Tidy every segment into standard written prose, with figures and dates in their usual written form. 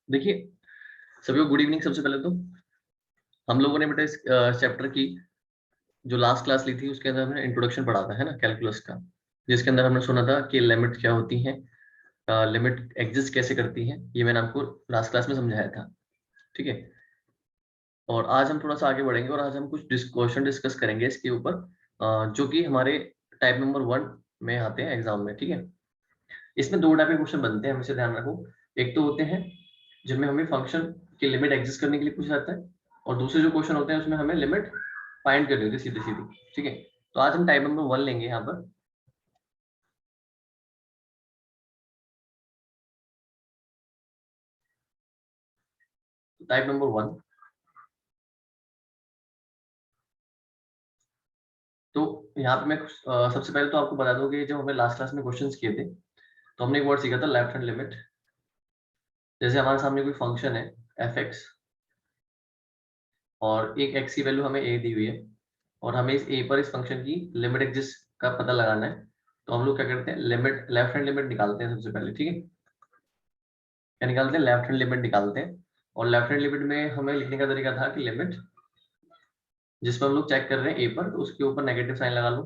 देखिए सभी को गुड इवनिंग। सबसे पहले तो हम लोगों ने बेटा इस चैप्टर की जो लास्ट क्लास ली थी उसके अंदर हमने इंट्रोडक्शन पढ़ा था, है ना, कैलकुलस का, जिसके अंदर हमने सुना था कि लिमिट क्या होती है, लिमिट एग्जिस्ट कैसे करती है, ये मैंने आपको लास्ट क्लास में समझाया था। ठीक है, और आज हम थोड़ा सा आगे बढ़ेंगे और आज हम कुछ क्वेश्चन डिस्कस करेंगे इसके ऊपर, जो कि हमारे टाइप नंबर 1 में आते हैं एग्जाम में। ठीक है, इसमें दो टाइप के क्वेश्चन बनते हैं, हमेशा ध्यान रखो। एक तो होते हैं जिनमें हमें फंक्शन की लिमिट एग्जिस्ट करने के लिए पूछा जाता है, और दूसरे जो क्वेश्चन होते हैं उसमें हमें लिमिट फाइंड करनी होती है सीधी सीधी। ठीक है, तो आज हम टाइप नंबर 1 लेंगे यहाँ पर। टाइप नंबर 1, तो यहाँ पे मैं सबसे पहले तो आपको बता दूं कि जब हमने लास्ट क्लास में क्वेश्चंस किए थे तो हमने एक वर्ड सीखा था लेफ्ट हैंड लिमिट। जैसे हमारे सामने कोई फंक्शन है एफ एक्स, और एक एक्स की वैल्यू हमें ए दी हुई है, और हमें इस ए पर इस फंक्शन की लिमिट एग्जिस्ट का पता लगाना है। तो हम लोग क्या करते हैं, लिमिट लेफ्ट हैंड लिमिट निकालते हैं सबसे पहले। ठीक है, क्या निकालते हैं, लेफ्ट हैंड लिमिट निकालते हैं। और लेफ्ट हैंड लिमिट में हमें लिखने का तरीका था कि लिमिट जिस पर हम लोग चेक कर रहे हैं ए पर, तो उसके ऊपर नेगेटिव साइन लगा लो,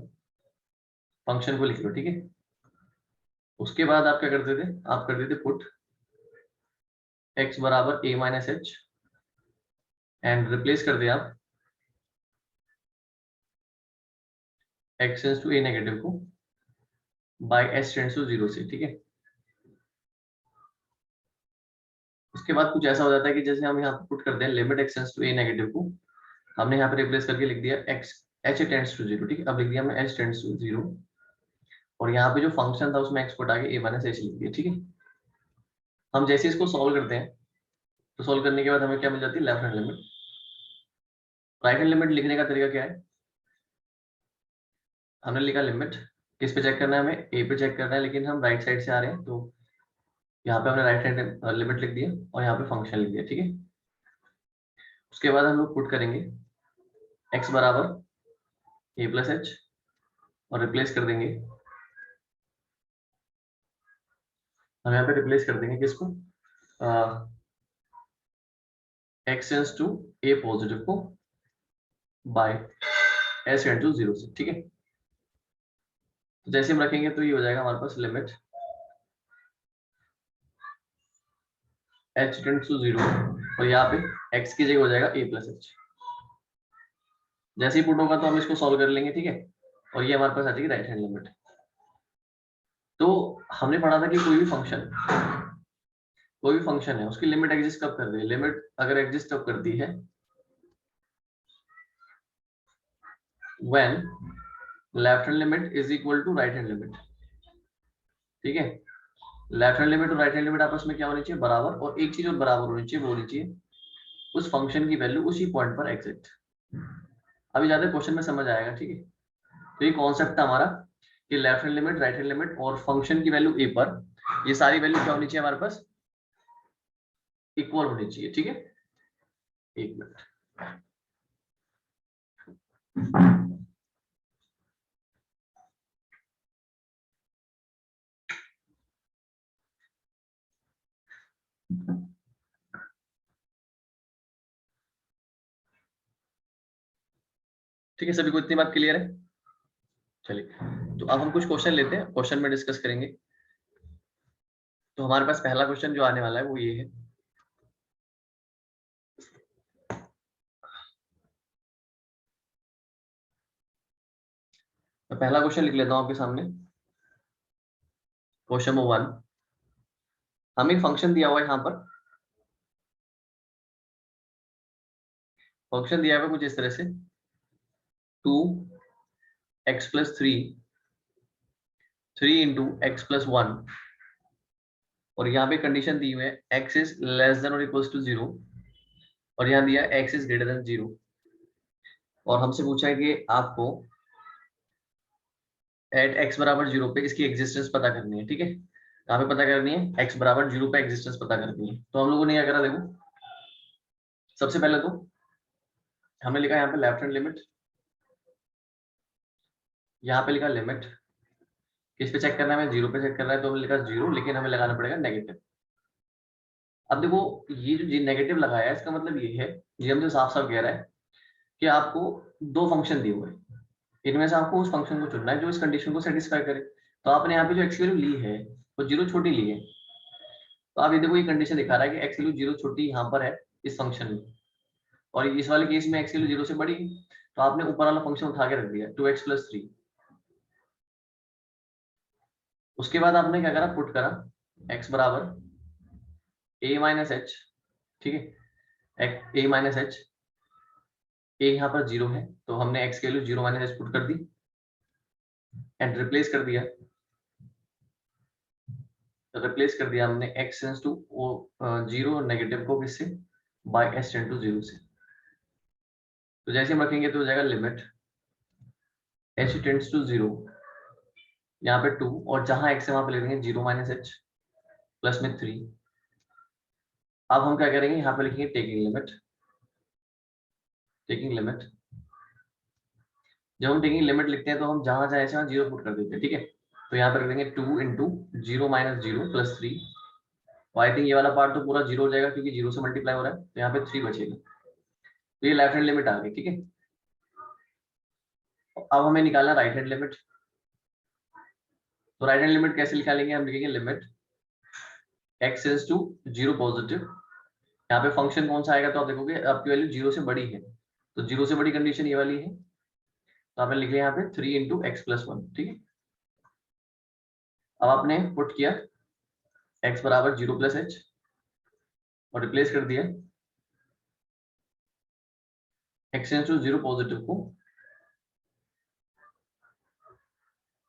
फंक्शन को लिख लो। ठीक है, उसके बाद आप क्या करते थे, आप करते थे पुट एक्स बराबर A minus H, and replace कर दिया आप x tends to A negative को बाय एच टेंड्स टू 0 से। ठीक है, उसके बाद कुछ ऐसा हो जाता है कि जैसे हम यहाँ पर पुट करते हैं limit x tends to A negative को, हमने यहाँ पे रिप्लेस करके लिख दिया एक्स एच टेंड्स टू 0। ठीक है, अब लिख दिया हमने एच टेंड्स टू 0, और यहाँ पे जो फंक्शन था उसमें एक्स को हटा के ए माइनस एच लिख दिया। ठीक है, हम जैसे इसको सॉल्व करते हैं तो सॉल्व करने के बाद हमें क्या मिल जाती है, left hand limit. Right hand limit लिखने का तरीका क्या है, हमने लिखा लिमिट, किस पे चेक करना है, हमें ए पे चेक करना है, लेकिन हम राइट साइड से आ रहे हैं तो यहाँ पे हमने राइट हैंड लिमिट लिख दिया और यहाँ पे फंक्शन लिख दिया। ठीक है, उसके बाद हम लोग पुट करेंगे x बराबर ए प्लस एच, और रिप्लेस कर देंगे, हम यहाँ पे रिप्लेस कर देंगे किसको, x tends to A positive को बाय एच टेंड्स टू 0 से। ठीक है, तो जैसे हम रखेंगे तो ये हो जाएगा हमारे पास लिमिट एच टेंड्स टू 0, और यहाँ पे x की जगह हो जाएगा ए प्लस एच। जैसे ही पुट होगा तो हम इसको सॉल्व कर लेंगे। ठीक है, और ये हमारे पास आ जाएगी राइट हैंड लिमिट। तो हमने पढ़ा था कि कोई भी फंक्शन है उसकी लिमिट एग्जिस्ट कब करती है, लिमिट अगर एग्जिस्ट कब करती है, when left hand limit is equal to right hand limit. ठीक है, लेफ्ट हैंड लिमिट और राइट हैंड लिमिट आपस में क्या होनी चाहिए, बराबर, और एक चीज और बराबर होनी चाहिए, वो होनी चाहिए उस फंक्शन की वैल्यू उसी पॉइंट पर एग्जैक्ट। अभी ज्यादा क्वेश्चन में समझ आएगा। ठीक है, तो ये कॉन्सेप्ट था हमारा कि left hand limit, right hand limit और फंक्शन की वैल्यू ए पर, ये सारी वैल्यू क्या होनी चाहिए हमारे पास, इक्वल होनी चाहिए। ठीक है, एक मिनट। ठीक है, सभी को इतनी बात क्लियर है। चलिए, तो अब हम कुछ क्वेश्चन लेते हैं, क्वेश्चन में डिस्कस करेंगे। तो हमारे पास पहला क्वेश्चन जो आने वाला है वो ये है, मैं पहला क्वेश्चन लिख लेता हूं आपके सामने। क्वेश्चन नंबर 1, हमें एक फंक्शन दिया हुआ है, यहाँ पर फंक्शन दिया हुआ है कुछ इस तरह से 2 x plus 3 into x plus 1, और यहाँ पे कंडीशन दी हुई है x इज लेस देन और इक्वल्स टू 0, और यहाँ दिया x इज ग्रेटर देन 0, और हमसे पूछा है कि आपको एट x बराबर 0 पे इसकी एग्जिस्टेंस पता करनी है। ठीक है, कहाँ पे पता करनी है? x बराबर 0 पे एग्जिस्टेंस पता करनी है। तो हम लोगों ने क्या करा, देखो सबसे पहले तो हमने लिखा यहाँ पे लेफ्ट हैंड लिमिट, यहाँ पे लिखा लिमिट, किस पे चेक करना है? हमें 0 पे चेक करना है, तो हमने लिखा 0, लेकिन हमें लगाना पड़ेगा नेगेटिव। अब देखो ये जो नेगेटिव लगाया है इसका मतलब ये है, ये हमसे साफ साफ कह रहा है कि आपको दो फंक्शन दिए हुए हैं, इनमें से आपको उस फंक्शन को चुनना है जो इस कंडीशन को सेटिस्फाई करे। तो आपने यहाँ पे जो एक्स वैल्यू ली है वो 0 छोटी ली है, तो आप ये देखो ये कंडीशन दिखा रहा है कि एक्स वैल्यू 0 छोटी यहाँ पर है इस फंक्शन में, और इस वाले केस में एक्स वैल्यू 0 से बड़ी है, तो आपने ऊपर वाला फंक्शन उठा के रख दिया 2x प्लस 3। उसके बाद आपने क्या करा, पुट करा x बराबर a माइनस एच। ठीक है, a माइनस एच, a यहाँ पर 0 है तो हमने x के वैल्यू 0 माइनस एच पुट कर दी एंड रिप्लेस कर दिया। तो रिप्लेस कर दिया हमने x टेंड्स टू 0 नेगेटिव को किससे, बाय s टेंड टू 0 से। तो जैसे हम रखेंगे तो हो जाएगा लिमिट h टेंड्स टू 0, यहाँ पे 2, और जहां x है वहां पे लिख देंगे 0 माइनस एच प्लस में 3। अब हम क्या करेंगे, यहाँ पे लिखेंगे टेकिंग लिमिट, टेकिंग लिमिट। जब हम टेकिंग लिमिट लिखते हैं तो हम जहां जहां ऐसे वहां 0 पुट कर देते हैं। ठीक है, तो यहाँ पे लिख देंगे 2 इंटू 0 माइनस 0 प्लस 3। तो आई थिंक ये वाला पार्ट तो पूरा 0 हो जाएगा क्योंकि 0 से मल्टीप्लाई हो रहा है, तो यहाँ पे 3 बचेगा। तो ये लेफ्ट हैंड लिमिट आ गई। ठीक है, अब हमें निकालना राइट हैंड लिमिट। तो राइट हैंड लिमिट कैसे निकालेंगे, हम लिखेंगे limit x tends to 0 positive. यहाँ पे फंक्शन कौन सा आएगा, तो आप देखोगे आपकी वैल्यू 0 से बड़ी है, तो 0 से बड़ी कंडीशन ये वाली है, तो आपने लिख लिया यहाँ पे 3 इंटू एक्स प्लस 1। ठीक है, अब आपने पुट किया x बराबर 0 प्लस एच और रिप्लेस कर दिया x टेंड्स टू 0 पॉजिटिव को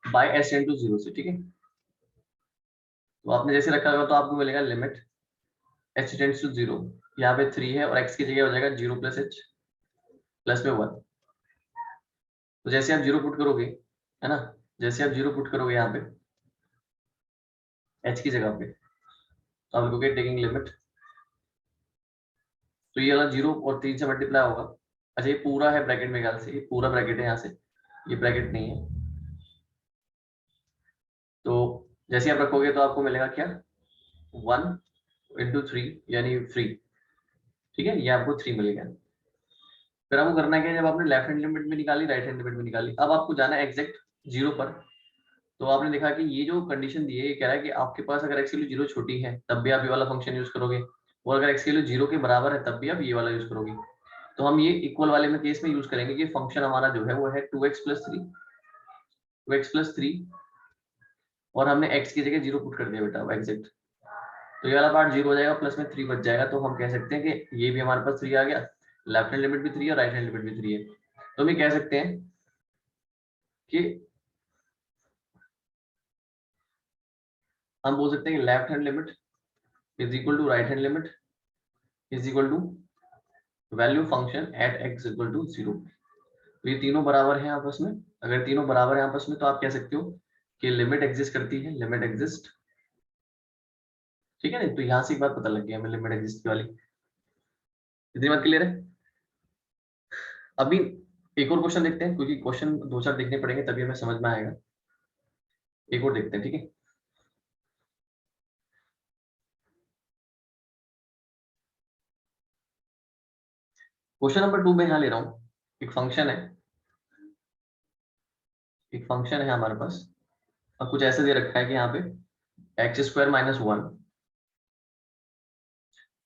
बाय s इंटू 0 से। ठीक है, तो आपने जैसे रखा होगा तो आपको मिलेगा लिमिट h टेंड्स टू 0, यहाँ पे 3 है और x की जगह हो जाएगा 0 प्लस एच प्लस में 1। तो जैसे आप 0 पुट करोगे, है ना, जैसे आप 0 पुट करोगे यहाँ पे h की जगह पे, तो आप लिखोगे टेकिंग लिमिट, तो ये वाला 0 और 3 से मल्टीप्लाई होगा। अच्छा ये पूरा है ब्रैकेट में, ख्याल से ये पूरा ब्रैकेट है, यहाँ से ये ब्रैकेट नहीं है। तो जैसे आप रखोगे तो आपको मिलेगा क्या, 1 इंटू 3 यानी 3। ठीक है, ये आपको 3 मिलेगा। फिर आपको करना क्या, जब आपने लेफ्ट हैंड लिमिट भी निकाली राइट हैंड लिमिट भी निकाली, अब आपको जाना है एग्जैक्ट 0 पर। तो आपने देखा कि ये जो कंडीशन दी है ये कह रहा है कि आपके पास अगर x की वैल्यू 0 छोटी है तब भी आप ये वाला फंक्शन यूज करोगे, और अगर x की वैल्यू 0 के बराबर है तब भी आप ये वाला यूज करोगे। तो हम ये इक्वल वाले में केस में यूज करेंगे कि फंक्शन हमारा जो है वो है 2x प्लस 3, 2x प्लस 3, और हमने x की जगह 0 पुट कर दिया बेटा एग्जैक्ट। तो ये वाला पार्ट 0 हो जाएगा, प्लस में 3 बच जाएगा। तो हम कह सकते हैं कि ये भी हमारे पास 3 आ गया, लेफ्ट हैंड लिमिट भी 3 है और राइट हैंड लिमिट भी 3 है। तो हम ये कह सकते हैं कि हम बोल सकते हैं कि left hand limit is equal to right hand limit is equal to value function at x equal to 0। तो ये तीनों बराबर हैं आपस में। अगर तीनों बराबर हैं आपस में तो आप कह सकते हो कि लिमिट एग्जिस्ट करती है, लिमिट एग्जिस्ट। ठीक है ना, तो यहाँ से एक बात पता लग गई हमें लिमिट एग्जिस्ट वाली। इतनी बात क्लियर है। अभी एक और क्वेश्चन देखते हैं, क्योंकि क्वेश्चन 2-4 देखने पड़ेंगे तभी हमें समझ में आएगा। एक और देखते हैं, ठीक है। क्वेश्चन नंबर 2 में यहाँ ले रहा हूँ, एक फंक्शन है, एक फंक्शन है हमारे पास, और कुछ ऐसे दे रखा है कि यहाँ पे x square minus 1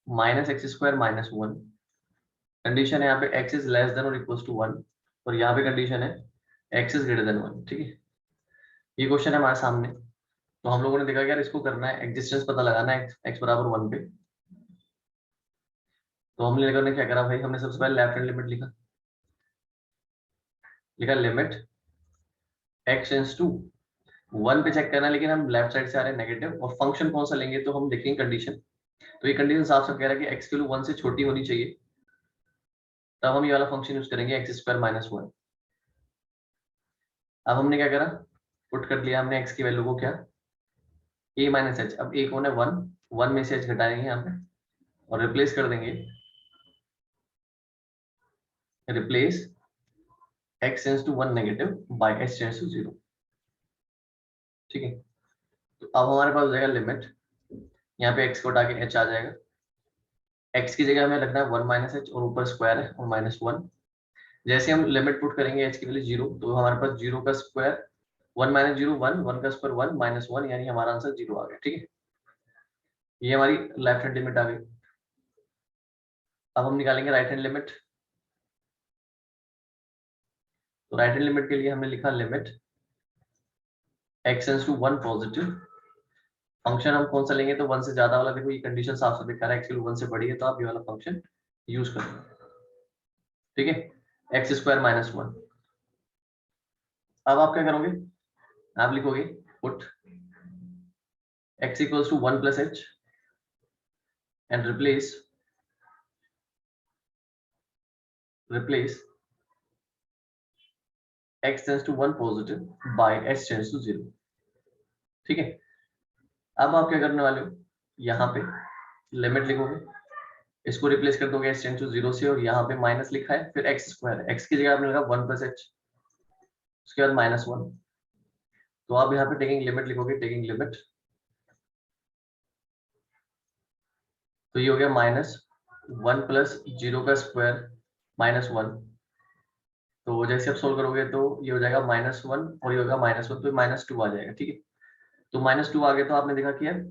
minus x square minus 1, condition है यहाँ पे एक्स इज लेस देन और इक्वल्स टू 1, और यहाँ पे कंडीशन है एक्स इज ग्रेटर देन 1। ठीक है, ये क्वेश्चन है हमारे सामने। तो हम लोगों ने देखा कि यार इसको करना है, एग्जिस्टेंस पता लगाना है एक्स बराबर 1 पे। तो हमने ने क्या करा भाई, हमने सबसे पहले लेफ्ट हैंड लिमिट लिखा, लिखा लिमिट x टेंड्स टू 1 पे चेक करना है, लेकिन हम लेफ्ट साइड से आ रहे हैं नेगेटिव, और फंक्शन कौन सा लेंगे तो हम देखेंगे कंडीशन। तो ये कंडीशन साफ साफ कह रहा है कि x की वैल्यू 1 से छोटी होनी चाहिए, तब हम ये वाला फंक्शन यूज करेंगे x स्क्वायर माइनस 1। अब हमने क्या करा, पुट कर लिया हमने x की वैल्यू को क्या, a माइनस एच। अब a कौन है 1, 1 में से h घटाएंगे यहाँ पे और रिप्लेस कर देंगे, replace x tends to 1 negative by h tends to 0। ठीक है, तो अब हमारे पास हो जाएगा लिमिट, यहाँ पे x को हटा के h आ जाएगा, x की जगह हमें रखना है 1 माइनस एच और ऊपर स्क्वायर है और माइनस 1। जैसे हम लिमिट पुट करेंगे h की वैल्यू 0, तो हमारे पास 0 का स्क्वायर 1 माइनस 0 1, 1 का स्क्वायर 1 माइनस 1, यानी हमारा आंसर 0 आ गया। ठीक है, ये हमारी लेफ्ट हैंड लिमिट आ गई। अब हम निकालेंगे राइट हैंड लिमिट। तो राइट हैंड लिमिट के लिए हमने लिखा limit x tends to 1 positive. Function हम कौन सा लेंगे तो 1 से ज्यादा वाला, देखो ये कंडीशन साफ साफ दिखा रहा है x की वैल्यू 1 से बड़ी है, तो आप ये वाला फंक्शन यूज करेंगे। ठीक है, x स्क्वायर माइनस 1। अब आप क्या करोगे, आप लिखोगे put x equals to 1 plus H and replace x tends to 1 positive by h tends to 0। ठीक है, अब आप क्या करने वाले हो, यहाँ पे लिमिट लिखोगे, इसको रिप्लेस कर दोगे h टेंड्स टू 0 से, और यहाँ पे माइनस लिखा है, फिर x स्क्वायर, x की जगह आपने लगा 1 प्लस एच, उसके बाद माइनस 1। तो आप यहाँ पे टेकिंग लिमिट लिखोगे, टेकिंग लिमिट, तो ये हो गया माइनस 1 प्लस 0 का स्क्वायर माइनस 1। तो जैसे आप सोल्व करोगे तो ये हो जाएगा माइनस 1 और ये होगा माइनस 1, तो माइनस 2 आ जाएगा। ठीक है, तो माइनस 2 आ गया, तो आपने देखा कि यार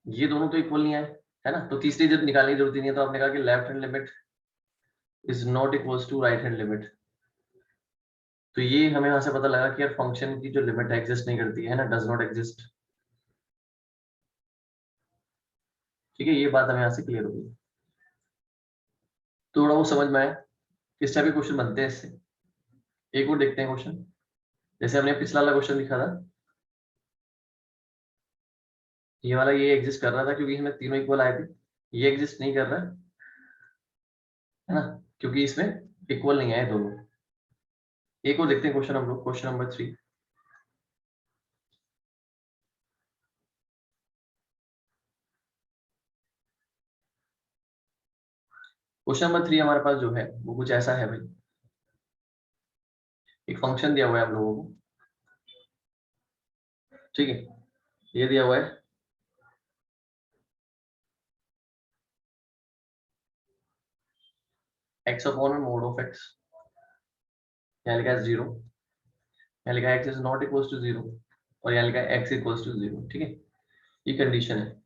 ये दोनों तो इक्वल नहीं आए, है ना, तो तीसरी जब निकालने की जरूरत नहीं है, तो आपने कहा कि left hand limit is not equals to right hand limit. तो ये हमें यहाँ से पता लगा कि यार फंक्शन की जो लिमिट एग्जिस्ट नहीं करती है ना, डज नॉट एग्जिस्ट। ठीक है, ये बात हमें यहाँ से क्लियर होगी, थोड़ा वो समझ में आया किस टाइप के क्वेश्चन बनते हैं इससे। एक और देखते हैं क्वेश्चन, जैसे हमने पिछला वाला क्वेश्चन लिखा था, ये वाला ये एग्जिस्ट कर रहा था क्योंकि हमें तीनों इक्वल आए थे, ये एग्जिस्ट नहीं कर रहा है ना, क्योंकि इसमें इक्वल नहीं आए दोनों। एक और देखते हैं क्वेश्चन हम लोग, क्वेश्चन नंबर 3। क्वेश्चन नंबर 3 हमारे पास जो है वो कुछ ऐसा है भाई, एक फंक्शन दिया हुआ है हम लोगों को। ठीक है, ये दिया हुआ है x upon mod of x, यहाँ लिखा है 0, यहाँ लिखा है x is not equals to 0, और यहाँ लिखा है x इक्वल्स टू 0। ठीक है, ये कंडीशन है,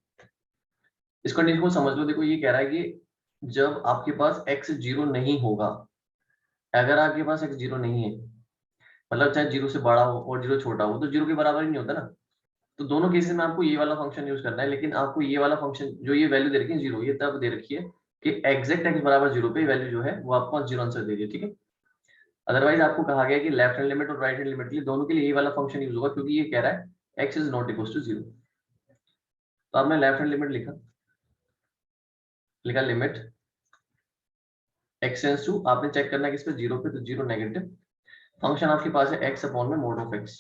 इस कंडीशन को समझ लो। देखो ये कह रहा है कि जब आपके पास x 0 नहीं होगा, अगर आपके पास x 0 नहीं है, मतलब चाहे 0 से बड़ा हो और 0 छोटा हो, तो 0 के बराबर ही नहीं होता ना, तो दोनों केसेस में आपको ये वाला फंक्शन यूज करना है। लेकिन आपको ये वाला फंक्शन जो ये वैल्यू दे रखी है 0, ये तब दे रखी है कि एग्जैक्ट x बराबर 0 पे वैल्यू जो है वो आपको 0 आंसर दे रही है। ठीक है, अदरवाइज आपको कहा गया कि लेफ्ट हैंड लिमिट और राइट हैंड लिमिट के लिए दोनों के लिए यही वाला फंक्शन यूज होगा, क्योंकि ये कह रहा है x is not equal to 0। तो आपने लेफ्ट हैंड लिमिट लिखा, लिमिट x टेंड्स टू, आपने चेक करना है किस पे 0 पे, तो 0 नेगेटिव, फंक्शन आपके पास है x अपॉन में मोड ऑफ x,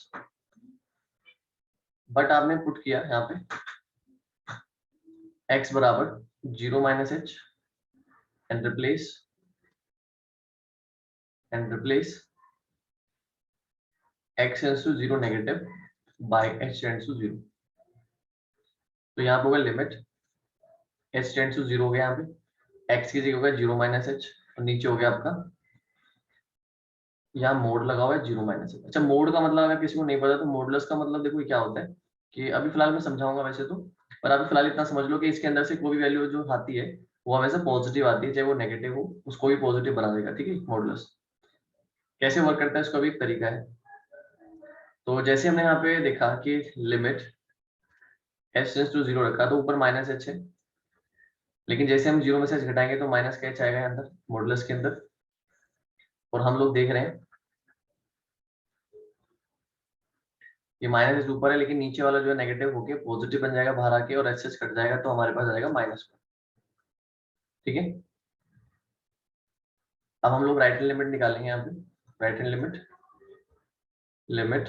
बट आपने पुट किया यहाँ पे x बराबर 0 minus H and replace x tends to 0 negative by h tends to 0। तो यहाँ पे होगा लिमिट h टेंड्स टू 0 हो गया, यहाँ पे x की जगह होगा 0 माइनस एच, और नीचे हो गया आपका यहाँ मोड लगा हुआ है 0 माइनस एच। अच्छा, मोड का मतलब अगर किसी को नहीं पता तो मॉडुलस का मतलब देखो ये क्या होता है, कि अभी फिलहाल मैं समझाऊंगा वैसे तो, पर अभी फिलहाल इतना समझ लो कि इसके अंदर से कोई भी वैल्यू जो आती है वो हमेशा पॉजिटिव आती है, चाहे वो नेगेटिव हो उसको भी पॉजिटिव बना देगा। ठीक है, मॉडुलस कैसे वर्क करता है इसका भी एक तरीका है। तो जैसे हमने यहाँ पे देखा कि लिमिट h टेंड्स टू 0 रखा, तो ऊपर माइनस एच है, लेकिन जैसे हम 0 में से h घटाएंगे तो माइनस का h आएगा अंदर मॉडुलस के अंदर, और हम लोग देख रहे हैं ये माइनस एच ऊपर है, लेकिन नीचे वाला जो है नेगेटिव होके पॉजिटिव बन जाएगा बाहर आके, और एच कट जाएगा तो हमारे पास आ जाएगा -1। ठीक है, अब हम लोग राइट हैंड लिमिट निकालेंगे यहाँ पे। Right hand limit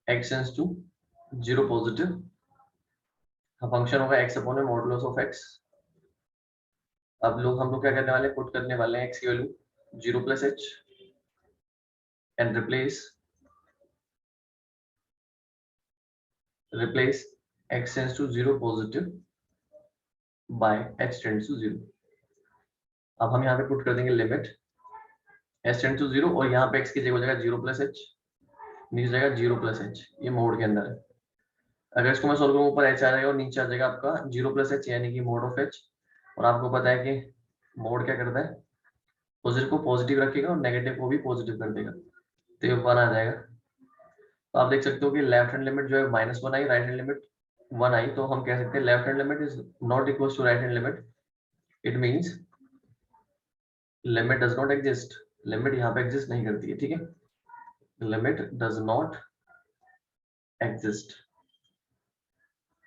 x tends to 0 positive, function होगा x अपॉन में मॉडुलस ऑफ x। अब हम लोग क्या करने वाले हैं, पुट करने वाले हैं x की value 0 plus h and replace x tends to 0 positive by h tends to 0। अब हम यहाँ पे पुट कर देंगे लिमिट h tends to 0, और यहाँ पे x की जगह हो जाएगा 0 प्लस h, नीचे जाएगा 0 प्लस h, ये मोड के अंदर है। अगर इसको मैं सोल्व करूँ, ऊपर h आ जाएगा और नीचे आ जाएगा आपका 0 प्लस h, यानी कि मोड ऑफ h। और आपको पता है कि मोड क्या करता है, पॉजिटिव को पॉजिटिव रखेगा और नेगेटिव को भी पॉजिटिव कर देगा, तो ये 1 आ जाएगा। तो आप देख सकते हो कि लेफ्ट हैंड लिमिट जो है -1 आई, राइट हैंड लिमिट 1 आई, तो हम कह सकते हैं left hand limit is not equal to right hand limit. It means limit does not exist, limit यहाँ पे एग्जिस्ट नहीं करती है। ठीक है, लिमिट डज नॉट एग्जिस्ट।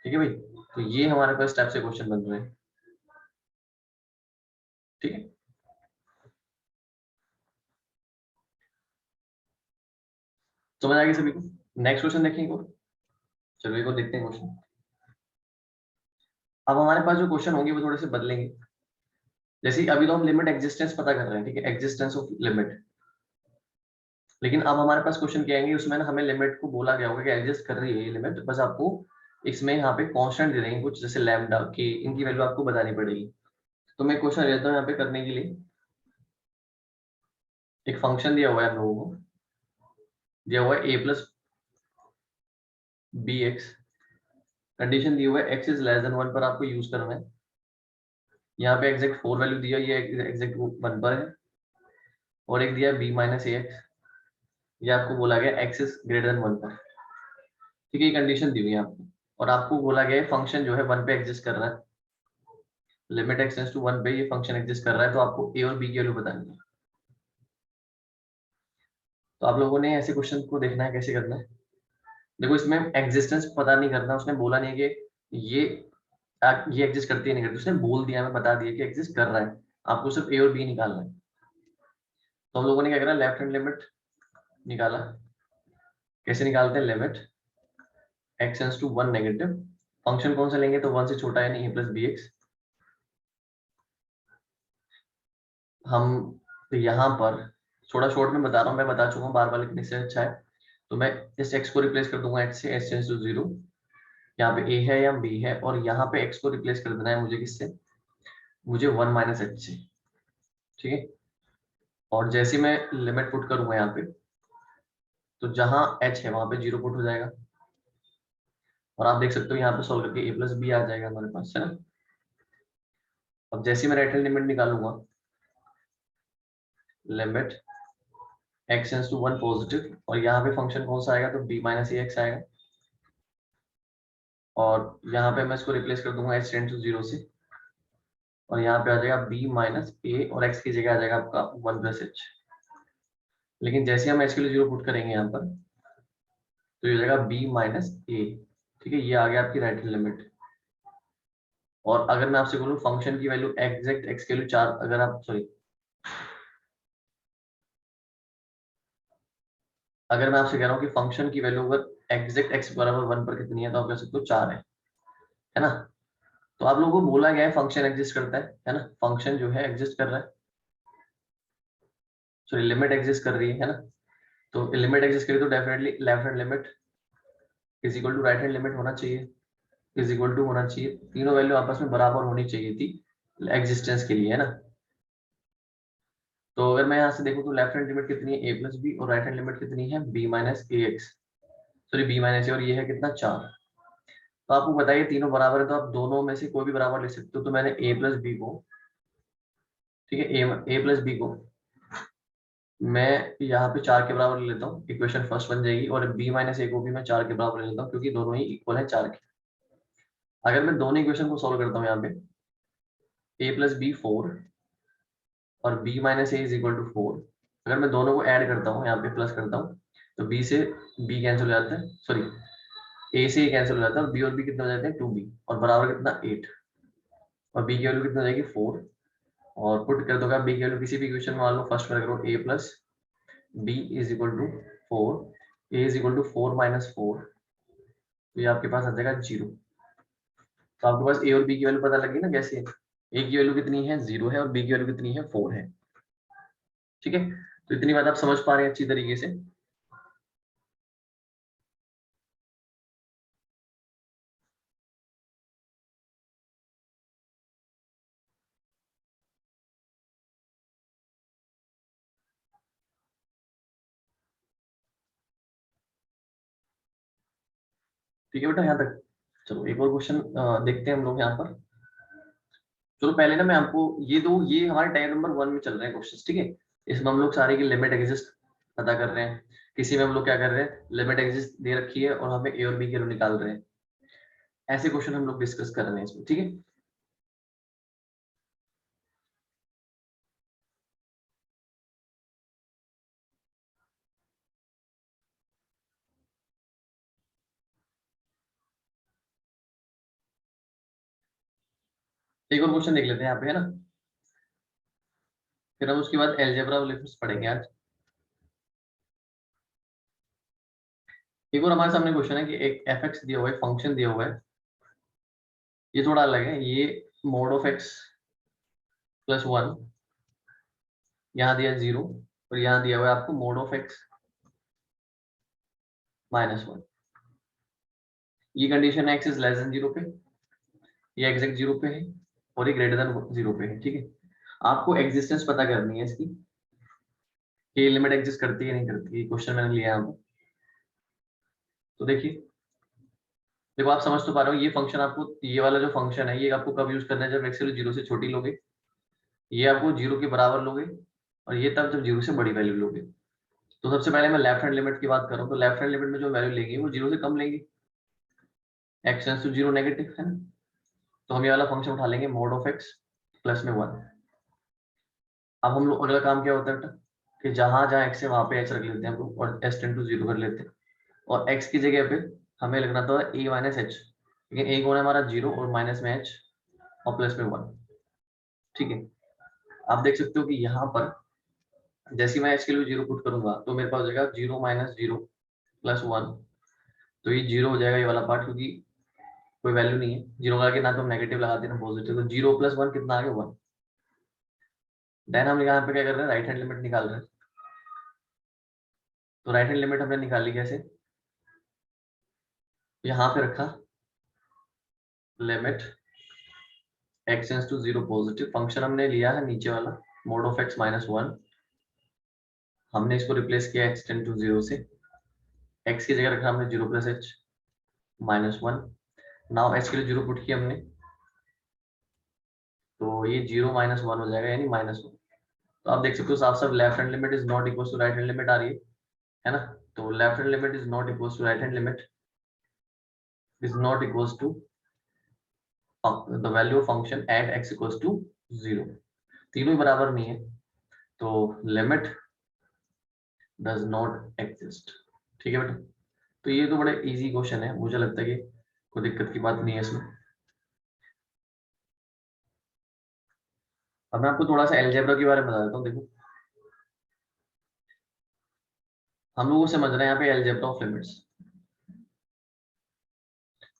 ठीक है भाई, तो ये हमारे पास टाइप से क्वेश्चन बन रहे हैं। ठीक है, समझ आ गई सभी को? नेक्स्ट क्वेश्चन देखेंगे और चलिए को देखते हैं क्वेश्चन। अब हमारे पास जो क्वेश्चन होंगे वो थोड़े से बदलेंगे। जैसे अभी तो हम लिमिट एग्जिस्टेंस पता कर रहे हैं, ठीक है, एग्जिस्टेंस ऑफ लिमिट। लेकिन अब हमारे पास क्वेश्चन क्या आएंगे, उसमें ना हमें लिमिट को बोला गया होगा कि एग्जिस्ट कर रही है ये लिमिट, बस आपको इसमें यहाँ पे कांस्टेंट दे देंगे कुछ, जैसे लैम्डा के, इनकी वैल्यू आपको बतानी पड़ेगी। तो मैं क्वेश्चन लेता हूँ यहाँ पे करने के लिए। एक फंक्शन दिया हुआ है हम लोगों को, दिया हुआ है a plus b x, condition दी हुआ है x इज लेस देन 1 पर आपको यूज करना है। यहाँ पे एग्जैक्ट 4 वैल्यू दिया, ये एग्जैक्ट 1 पर है, और एक दिया b माइनस ए एक्स, ये आपको बोला गया x इज ग्रेटर देन 1 पर। ठीक है, ये कंडीशन दी हुई है आपको, और आपको बोला गया है फंक्शन जो है 1 पे एग्जिस्ट कर रहा है, लिमिट x टेंड्स टू 1 पे ये फंक्शन एग्जिस्ट कर रहा है, तो आपको a और b की वैल्यू बतानी है। तो आप लोगों ने ऐसे क्वेश्चन को देखना है कैसे करना है। देखो, इसमें एग्जिस्टेंस पता नहीं करना, उसने बोला नहीं कि ये ये एग्जिस्ट करती है नहीं करती, उसने बोल दिया, मैं बता दिया कि एग्जिस्ट कर रहा है, आपको सिर्फ ए और बी निकालना है। तो हम लोगों ने क्या करा, लेफ्ट हैंड लिमिट निकाला। कैसे निकालते हैं, limit x tends to 1 negative, function कौन सा लेंगे, तो 1 से छोटा है नहीं, a प्लस बी एक्स। हम यहाँ पर थोड़ा शॉर्ट में बता रहा हूँ, मैं बता चुका हूँ बार बार, लिखने से अच्छा है। तो मैं इस x को रिप्लेस कर दूंगा h से, h टेंड्स टू 0, यहाँ पे a है या b है, और यहाँ पे x को रिप्लेस कर देना है मुझे किससे, मुझे 1 माइनस h से। ठीक है, और जैसे मैं लिमिट पुट करूंगा यहाँ पे, तो जहां h है वहां पे 0 पुट हो जाएगा, और आप देख सकते हो यहाँ पे सोल्व करके a प्लस बी आ जाएगा हमारे पास, है ना। अब जैसे मैं राइट हैंड लिमिट निकालूंगा, limit x tends to 1 positive, और यहाँ पे फंक्शन कौन सा आएगा, तो b माइनस ए एक्स आएगा, और यहाँ पे मैं इसको रिप्लेस कर दूंगा h टेंड्स टू 0 से, और यहाँ पे आ जाएगा b माइनस ए, और x की जगह आ जाएगा आपका 1 प्लस h। लेकिन जैसे हम h के लिए 0 पुट करेंगे यहाँ पर, तो ये हो जाएगा b माइनस ए। ठीक है, ये आ गया आपकी राइट हैंड लिमिट। और अगर मैं आपसे बोलूं फंक्शन की वैल्यू एग्जैक्ट x के लिए 4, अगर आप सॉरी, अगर मैं आपसे कह रहा हूँ कि फंक्शन की वैल्यू अगर एग्जैक्ट x बराबर 1 पर कितनी है, तो आप कह सकते हो 4 है ना। तो आप लोगों को बोला गया है फंक्शन एग्जिस्ट करता है ना, फंक्शन जो है एग्जिस्ट कर रहा है, सॉरी लिमिट एग्जिस्ट कर रही है ना। तो लिमिट एग्जिस्ट करी तो definitely left hand limit is equal to right hand limit होना चाहिए, इज इक्वल टू होना चाहिए, तीनों वैल्यू आपस में बराबर होनी चाहिए थी एग्जिस्टेंस के लिए, है ना। तो अगर मैं यहाँ से देखूँ तो लेफ्ट हैंड लिमिट कितनी है, a प्लस बी, और राइट हैंड लिमिट कितनी है, b माइनस ए एक्स, सॉरी b माइनस ए, और ये है कितना 4। तो आपको बताइए तीनों बराबर है, तो आप दोनों में से कोई भी बराबर ले सकते हो। तो मैंने a प्लस बी को, ठीक है, a प्लस बी को मैं यहाँ पे 4 के बराबर ले लेता हूँ, इक्वेशन फर्स्ट बन जाएगी, और b माइनस ए को भी मैं 4 के बराबर ले लेता हूँ, क्योंकि दोनों ही इक्वल है 4 के। अगर मैं दोनों इक्वेशन को सोल्व करता हूँ यहाँ पे, a प्लस बी 4 और b minus A is equal to 4, अगर मैं दोनों को ऐड करता हूँ यहाँ पे प्लस करता हूँ, तो बी से बी कैंसिल हो जाता है, सॉरी ए से ए कैंसिल हो जाता है, और बी कितना हो जाते हैं 2b, और बराबर कितना 8, और बी की वैल्यू कितना हो जाएगी 4, और पुट कर दोगे बी की वैल्यू किसी भी इक्वेशन में मान लो फर्स्ट में करो a plus B is equal to 4, A is equal to 4 minus 4, तो ये आपके पास आ जाएगा 0। तो आपके पास ए और बी की वैल्यू पता लगी ना कैसे, ए की वैल्यू कितनी है 0 है, और बी की वैल्यू कितनी है 4 है। ठीक है, तो इतनी बात आप समझ पा रहे हैं अच्छी तरीके से। ठीक है बेटा यहाँ तक। चलो एक और क्वेश्चन देखते हैं हम लोग यहाँ पर। चलो पहले ना मैं आपको ये हमारे टाइप नंबर 1 में चल रहे हैं क्वेश्चंस, ठीक है। इसमें हम लोग सारे की लिमिट एग्जिस्ट पता कर रहे हैं, किसी में हम लोग क्या कर रहे हैं, लिमिट एग्जिस्ट दे रखी है और हमें ए और बी की वैल्यू निकाल रहे हैं। ऐसे क्वेश्चन हम लोग डिस्कस कर रहे हैं इसमें, ठीक है। एक और क्वेश्चन देख लेते हैं यहाँ पे, है ना, फिर हम उसके बाद एलजेब्रा वाले पढ़ेंगे आज। एक और हमारे सामने क्वेश्चन है कि एक एफ एक्स दिया हुआ है, फंक्शन दिया हुआ है, ये थोड़ा अलग है, ये मोड ऑफ एक्स प्लस 1, यहाँ दिया 0, और यहाँ दिया हुआ है आपको मोड ऑफ एक्स माइनस 1। ये कंडीशन है एक्स इज लेस देन 0 पे, ये एग्जैक्ट 0 पे है, और ये ग्रेटर देन 0 पे है, ठीक है। आपको एग्जिस्टेंस पता करनी है इसकी, कि लिमिट एग्जिस्ट करती है नहीं करती, क्वेश्चन मैंने लिया है। तो देखिए, देखो आप समझ तो पा रहे हो, ये फंक्शन आपको, ये वाला जो फंक्शन है ये आपको कब यूज करना है, जब एक्स वैल्यू 0 से छोटी लोगे, ये आपको 0 के बराबर लोगे, और ये तब जब 0 से बड़ी वैल्यू लोगे। तो सबसे पहले मैं लेफ्ट हैंड लिमिट की बात करूँ, तो लेफ्ट हैंड लिमिट में जो वैल्यू लेंगे वो 0 से कम लेंगे, एक्स टेंड्स टू 0 नेगेटिव, है ना। तो हम ये वाला फंक्शन उठा लेंगे मोड ऑफ एक्स प्लस में 1। अब हम लोग अगला काम क्या होता है बेटा, कि जहां जहां एक्स है वहां पे एच रख लेते हैं हम लोग, और एस टेंड टू 0 कर लेते हैं, और एक्स की जगह पे हमें लिखना था ए माइनस एच, लेकिन ए कौन है हमारा 0, और माइनस में एच, और प्लस में 1, ठीक है। आप देख सकते हो कि यहाँ पर जैसे मैं एच के लिए 0 पुट करूंगा तो मेरे पास हो जाएगा 0 माइनस 0 प्लस 1, तो ये 0 हो जाएगा ये वाला पार्ट, क्योंकि कोई वैल्यू नहीं है, 0 लगा के ना तो हम नेगेटिव लगाते हैं ना पॉजिटिव, तो 0 प्लस 1 कितना आ गया 1। देन हम यहाँ पे क्या कर रहे हैं, राइट हैंड लिमिट निकाल रहे हैं। तो राइट हैंड लिमिट हमने निकाली कैसे, यहाँ पे रखा limit x tends to 0 positive, function हमने लिया है नीचे वाला मोड ऑफ एक्स माइनस 1, हमने इसको रिप्लेस किया एक्स टेंड टू 0 से, एक्स की जगह रखा हमने 0 plus H minus 1। Now H के लिए 0 पुट किया हमने, तो ये 0 माइनस 1 हो जाएगा, यानी माइनस 1। तो आप देख सकते हो साफ साफ left hand limit is not equal to right hand limit आ रही है ना। तो left hand limit is not equal to right hand limit is not equal to the value of function at x equal to 0, तीनों ही बराबर नहीं है, तो लिमिट डज नॉट एग्जिस्ट। ठीक है बेटा, तो ये तो बड़े इजी क्वेश्चन है, मुझे लगता है कि कोई दिक्कत की बात नहीं है इसमें। अब मैं आपको थोड़ा सा एलजेब्रा के बारे में बता देता हूँ। देखो हम लोग समझ रहे हैं यहाँ पे एलजेब्रा ऑफ लिमिट्स।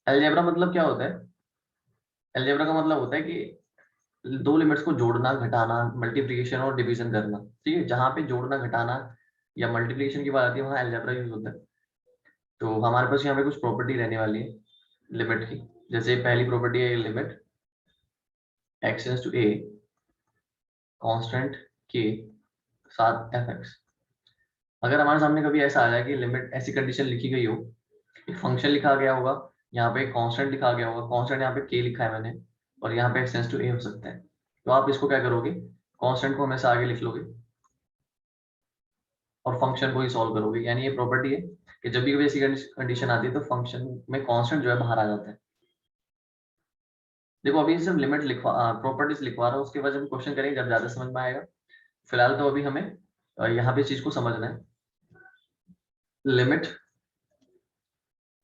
एलजेब्रा मतलब क्या होता है, एलजेब्रा का मतलब होता है कि दो लिमिट्स को जोड़ना, घटाना, मल्टीप्लिकेशन और डिवीजन करना, ठीक है। जहां पे जोड़ना, घटाना या मल्टीप्लिकेशन की बात आती है वहां एलजेब्रा यूज होता है। तो हमारे पास यहाँ पे कुछ प्रॉपर्टी रहने वाली है लिमिट की। जैसे पहली प्रॉपर्टी है limit x tends to A constant के साथ एफ एक्स। अगर हमारे सामने कभी ऐसा आ जाए कि लिमिट ऐसी कंडीशन लिखी गई हो, एक फंक्शन लिखा गया होगा, यहाँ पे कांस्टेंट लिखा गया होगा, कांस्टेंट यहाँ पे के लिखा है मैंने, और यहाँ पे एक्स टेंड्स टू ए हो सकता है, तो आप इसको क्या करोगे, कांस्टेंट को हमेशा आगे लिख लोगे और फंक्शन को ही सॉल्व करोगे। यानी ये प्रॉपर्टी है कि जब भी कोई ऐसी कंडीशन आती है तो फंक्शन में कांस्टेंट जो है बाहर आ जाता है। देखो अभी सिर्फ लिमिट लिखवा, प्रॉपर्टीज लिखवा रहा हूँ, उसके बाद जब क्वेश्चन करेंगे जब ज्यादा समझ में आएगा। फिलहाल तो अभी हमें यहाँ पे इस चीज को समझना है। लिमिट,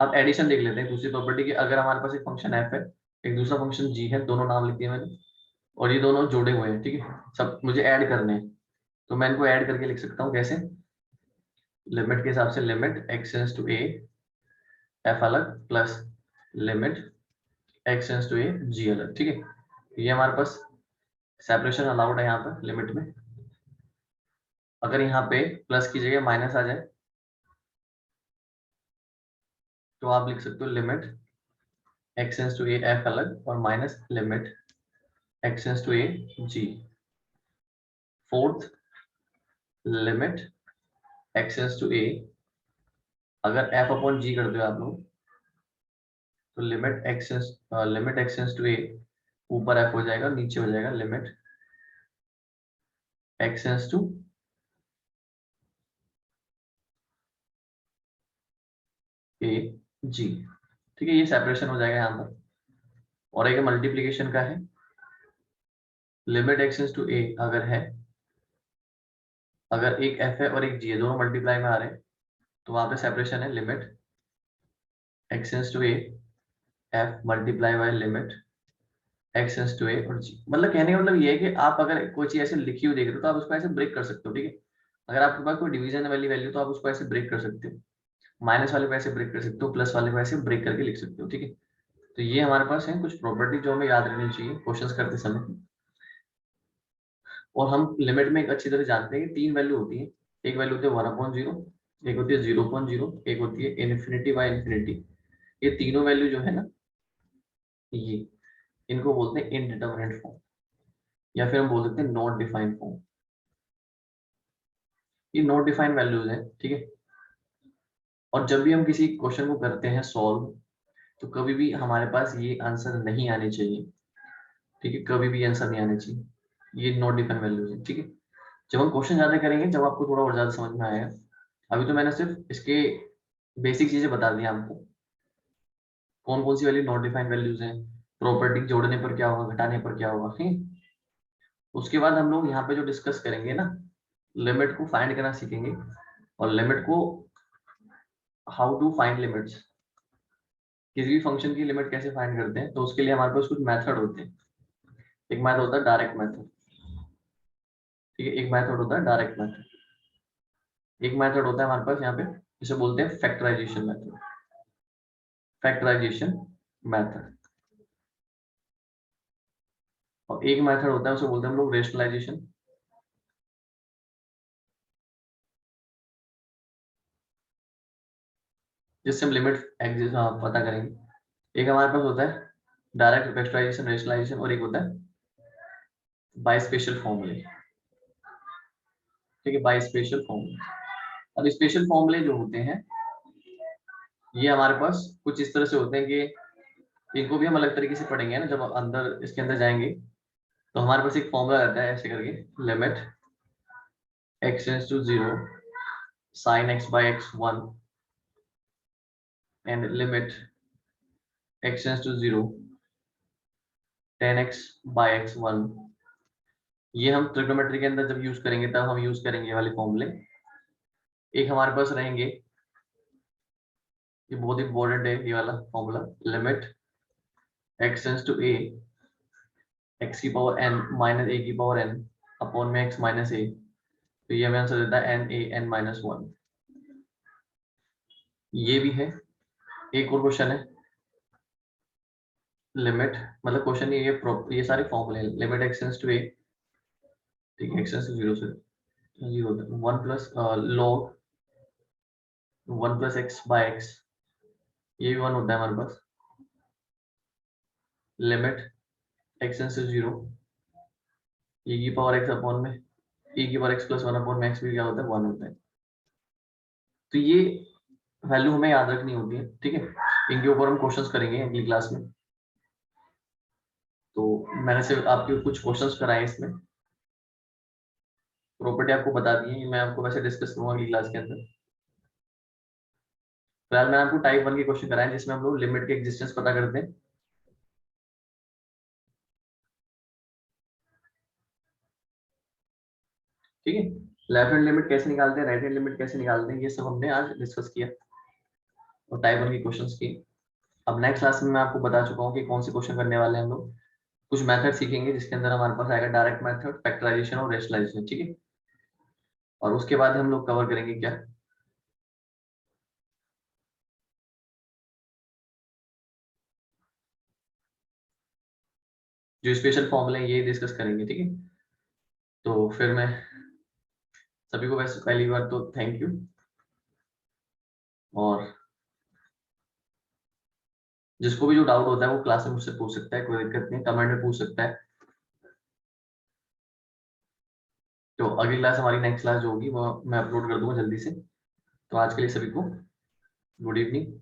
अब एडिशन देख लेते हैं दूसरी प्रॉपर्टी की। अगर हमारे पास एक फंक्शन एफ है, एक दूसरा फंक्शन जी है, दोनों नाम लिख दिए मैंने, और ये दोनों जोड़े हुए हैं, ठीक है, सब मुझे ऐड करने हैं, तो मैं इनको ऐड करके लिख सकता हूँ कैसे, लिमिट के हिसाब से, limit x tends to a f अलग plus limit x tends to a g अलग, ठीक है। ये हमारे पास सेपरेशन अलाउड है यहाँ पर लिमिट में। अगर यहाँ पे प्लस की जगह माइनस आ जाए तो आप लिख सकते हो limit x tends to a f अलग और minus limit x tends to a g. Fourth, limit x tends to a, अगर एफ अपॉन जी कर दो आप लोग तो limit x tends to a, ऊपर एफ हो जाएगा, नीचे हो जाएगा limit x tends to a g, ठीक है। ये सेपरेशन हो जाएगा यहाँ पर। और एक मल्टीप्लीकेशन का है, limit x tends to a अगर है, अगर एक एफ है और एक जी है, दोनों मल्टीप्लाई में आ रहे हैं, तो वहां पे सेपरेशन है, limit x tends to a f multiply by limit x tends to a और जी। मतलब कहने का मतलब ये है कि आप अगर कोई चीज ऐसे लिखी हुई देख रहे हो तो आप उसको ऐसे ब्रेक कर सकते हो, ठीक है। अगर आपके पास कोई डिवीजन वाली वैल्यू तो आप उसको ऐसे ब्रेक कर सकते हो, माइनस वाले को ऐसे ब्रेक कर सकते हो, प्लस वाले को ऐसे ब्रेक करके लिख सकते हो, ठीक है। तो ये हमारे पास है कुछ प्रॉपर्टी जो हमें याद रखनी चाहिए क्वेश्चंस करते समय। और हम लिमिट में एक अच्छी तरह जानते हैं कि तीन वैल्यू होती है, एक वैल्यू होती है 1/0, एक होती है 0.0, एक होती है इन्फिनिटी बाय इन्फिनिटी। ये तीनों वैल्यू जो है ना, ये इनको बोलते हैं इनडिटरमिनेट फॉर्म, या फिर हम बोल सकते हैं नॉट डिफाइंड फॉर्म। ये नॉट डिफाइंड वैल्यूज हैं, ठीक है। और जब भी हम किसी क्वेश्चन को करते हैं सॉल्व, तो कभी भी हमारे पास ये आंसर नहीं आने चाहिए, ठीक है, कभी भी आंसर नहीं आने चाहिए। ये नॉट डिफाइंड वैल्यूज है, ठीक है। जब हम क्वेश्चन ज्यादा करेंगे, जब आपको थोड़ा और ज्यादा समझ में आएगा। अभी तो मैंने सिर्फ इसके बेसिक चीजें बता दी आपको, कौन कौन सी वैल्यू नॉट डिफाइंड वैल्यूज हैं, प्रॉपर्टी जोड़ने पर क्या होगा, घटाने पर क्या होगा, ठीक है। उसके बाद हम लोग यहाँ पे जो डिस्कस करेंगे ना, लिमिट को फाइंड करना सीखेंगे, और लिमिट को, हाउ टू फाइंड लिमिट्स, किसी भी फंक्शन की लिमिट कैसे फाइंड करते हैं, तो उसके लिए हमारे पास कुछ मेथड होते हैं। एक मेथड होता है डायरेक्ट मेथड, ठीक है, एक मेथड होता है डायरेक्ट मेथड, एक मेथड होता है हमारे पास यहाँ पे, जिसे बोलते हैं फैक्टराइजेशन मेथड, फैक्टराइजेशन मेथड। और एक मेथड होता है उसे बोलते हैं हम लोग रेशनलाइजेशन, जिससे हम लिमिट पता करेंगे। एक हमारे पास होता है डायरेक्ट फैक्टराइजेशन रेशनलाइजेशन, और एक होता है बाय स्पेशल फॉर्मूले, ठीक है, बाय स्पेशल फॉर्मूले। अब स्पेशल फॉर्मूले जो होते हैं, ये हमारे पास कुछ इस तरह से होते हैं कि इनको भी हम अलग तरीके से पढ़ेंगे ना, जब अंदर इसके अंदर जाएंगे, तो हमारे पास एक फॉर्मूला रहता है ऐसे करके, limit x tends to 0 sin x by x1 and limit x tends to 0 tan x by x1। ये हम ट्रिग्नोमेट्री के अंदर जब यूज करेंगे तब हम यूज करेंगे ये वाले फॉर्मूले। एक हमारे पास रहेंगे, ये बहुत इंपॉर्टेंट है ये वाला formula, limit x tends to a x की पावर n माइनस a की पावर n अपॉन में x माइनस a, तो ये हमें आंसर देता है n a n माइनस 1। ये भी है। एक और क्वेश्चन है, लिमिट, मतलब क्वेश्चन ये सारे फॉर्मूले हैं, limit x tends to a, ठीक है, x टेंड्स टू 0 से 0 1 plus log 1 plus x by x, ये भी 1 होता है हमारे पास, limit x tends to 0 e की पावर x अपॉन में e की पावर x प्लस 1 अपॉन में x भी क्या होता है, 1 होता है। तो ये वैल्यू हमें याद रखनी होती है, ठीक है। इनके ऊपर हम क्वेश्चंस करेंगे अगली क्लास में। तो मैंने सिर्फ आपके कुछ क्वेश्चंस कराए इसमें, प्रॉपर्टी आपको बता दी है, मैं आपको वैसे डिस्कस करूंगा अगली क्लास के अंदर। फिलहाल मैंने आपको टाइप 1 के क्वेश्चन कराए जिसमें हम लोग लिमिट के एग्जिस्टेंस पता करते हैं, ठीक है। लेफ्ट हैंड लिमिट कैसे निकालते हैं, राइट हैंड लिमिट कैसे निकालते हैं, ये सब हमने आज डिस्कस किया और टाइप 1 की क्वेश्चंस की। अब नेक्स्ट क्लास में मैं आपको बता चुका हूँ कि कौन से क्वेश्चन करने वाले हैं हम लोग। कुछ मेथड सीखेंगे जिसके अंदर हमारे पास आएगा डायरेक्ट मेथड, फैक्टराइजेशन और रेशनलाइजेशन, ठीक है। और उसके बाद हम लोग कवर करेंगे क्या, जो स्पेशल फॉर्मूले हैं ये डिस्कस करेंगे, ठीक है। तो फिर मैं सभी को वैसे पहली बार तो थैंक यू, और जिसको भी जो डाउट होता है वो क्लास में मुझसे पूछ सकता है, कोई दिक्कत नहीं, कमेंट में पूछ सकता है। तो अगली क्लास हमारी नेक्स्ट क्लास जो होगी वो मैं अपलोड कर दूंगा जल्दी से। तो आज के लिए सभी को गुड इवनिंग।